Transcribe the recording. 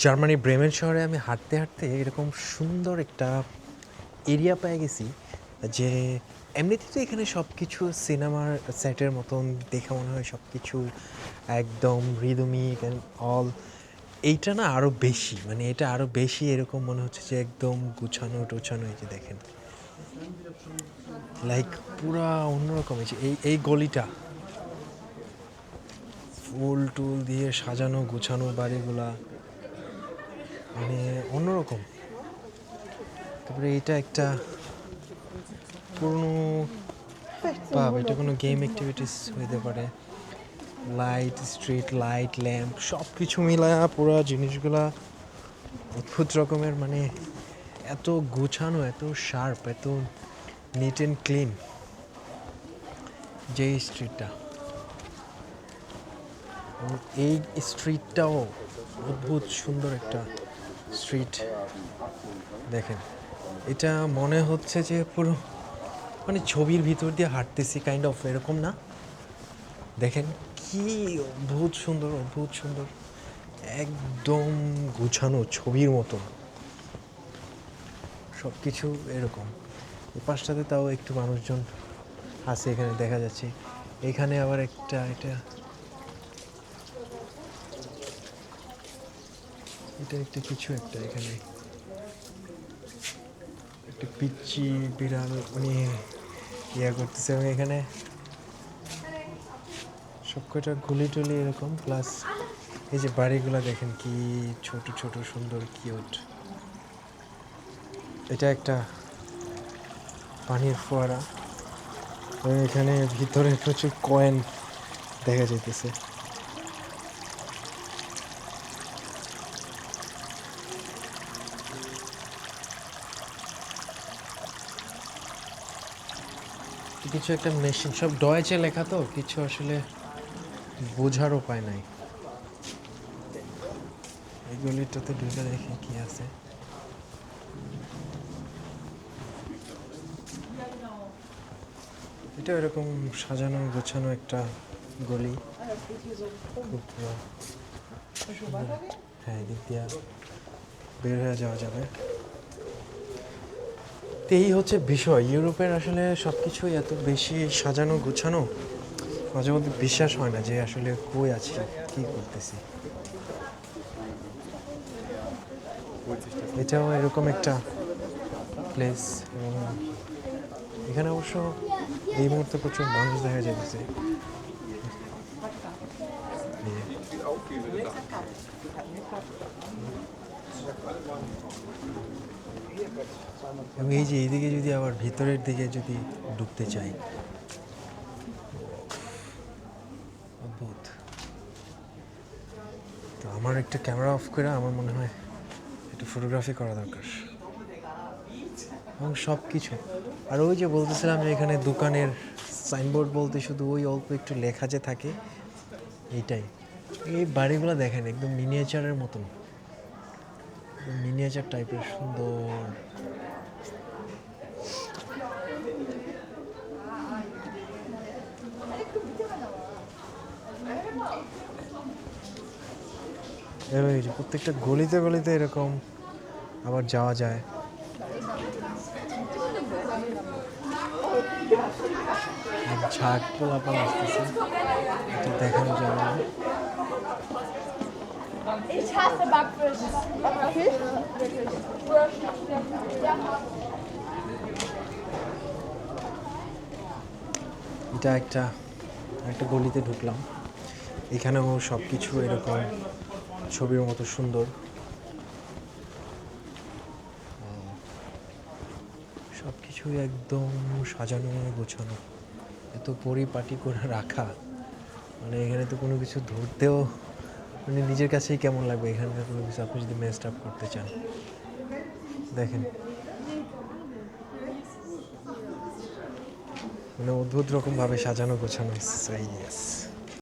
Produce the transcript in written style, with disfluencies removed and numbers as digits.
জার্মানির ব্রেমেন শহরে আমি হাঁটতে হাঁটতে এরকম সুন্দর একটা এরিয়া পেয়ে গেছি যে এমনিতে তো এখানে সব কিছু সিনেমার সেটের মতন দেখে মনে হয় সব কিছু একদম রিদমিক অ্যান্ড অল। এইটা না আরও বেশি, মানে এটা আরও বেশি এরকম মনে হচ্ছে যে একদম গুছানো টোছানো। এই যে দেখেন, লাইক পুরা অন্যরকম। এই যে এই গলিটা ফুল টুল দিয়ে সাজানো গুছানো বাড়িগুলা, মানে অন্যরকম। তারপরে এটা একটা পুরনো পাব, এটা কোনো গেম অ্যাক্টিভিটিস হইতে পারে। লাইট, স্ট্রিট লাইট, ল্যাম্প সব কিছু মিলায়া পুরো জিনিসগুলা অদ্ভুত রকমের, মানে এত গুছানো, এত শার্প, এত নিট অ্যান্ড ক্লিন যে স্ট্রিটটা। এই স্ট্রিটটাও অদ্ভুত সুন্দর একটা স্ট্রিট। দেখেন, এটা মনে হচ্ছে যে পুরো মানে ছবির ভিতর দিয়ে হাঁটতেছি কাইন্ড অফ, এরকম না? দেখেন কি অদ্ভুত সুন্দর, অদ্ভুত সুন্দর, একদম গুছানো ছবির মতো সব কিছু এরকম। এই পাশটাতে তাও একটু মানুষজন আছে, এখানে দেখা যাচ্ছে। এখানে আবার এটা একটা কিছু একটা, এখানে একটা পিচ্চি বিড়াল উনি ইয়া করতেছে, এবং এখানে সব কটা গুলি টুলি এরকম। প্লাস এই যে বাড়িগুলো দেখেন কি ছোট ছোট সুন্দর কিউট। এটা একটা পানির ফোয়ারা, এবং এখানে ভিতরে প্রচুর কয়েন দেখা যাইতেছে। কিছু একটা মেশিন, সব ডয়েচে লেখা তো কিছু আসলে বোঝার উপায় নাই। এইগুলিটাতে ঢুকে দেখি কি আছে। এটা এরকম সাজানো গোছানো একটা গলি, খুব সুন্দর। হ্যাঁ, এদিক দিয়ে বের হয়ে যাওয়া যাবে। তো এই হচ্ছে বিষয়, ইউরোপের আসলে সব কিছুই এত বেশি সাজানো গোছানো, মাঝে মধ্যে বিশ্বাস হয় না যে আসলে কই আছি, কী করতেছি। এটাও এরকম একটা প্লেস, এবং এখানে অবশ্য এই মুহূর্তে প্রচুর মানুষ দেখা যাচ্ছে। এবং এই যে এইদিকে যদি আবার ভিতরের দিকে যদি ঢুকতে চাই, অদ্ভুত। তো আমার একটা ক্যামেরা অফ করে আমার মনে হয় একটু ফটোগ্রাফি করা দরকার, এবং সব কিছু। আর ওই যে বলতেছিলাম যে এখানে দোকানের সাইনবোর্ড বলতে শুধু ওই অল্প একটু লেখা যে থাকে, এইটাই। এই বাড়িগুলো দেখেন একদম মিনিয়েচারের মতন, মিনিয়েচার টাইপের সুন্দর। এবার এই যে প্রত্যেকটা গলিতে গলিতে এরকম আবার যাওয়া যায়। ঝাঁক পোলাপান আসতেছে, এটা দেখানো যাবে না। Ich hasse Backfisch. Backfisch? এটা একটা গলিতে ঢুকলাম, এখানেও সব কিছু এরকম ছবির মতো সুন্দর, সব কিছুই একদম সাজানো গোছানো, এত পরিপাটি করে রাখা, মানে এখানে তো কোনো কিছু ধরতেও মানে নিজের কাছেই কেমন লাগবে। এখানকার কোনো কিছু আপনি যদি মেসড আপ করতে চান, দেখেন মানে অদ্ভুত রকমভাবে সাজানো গোছানো। ইয়েস।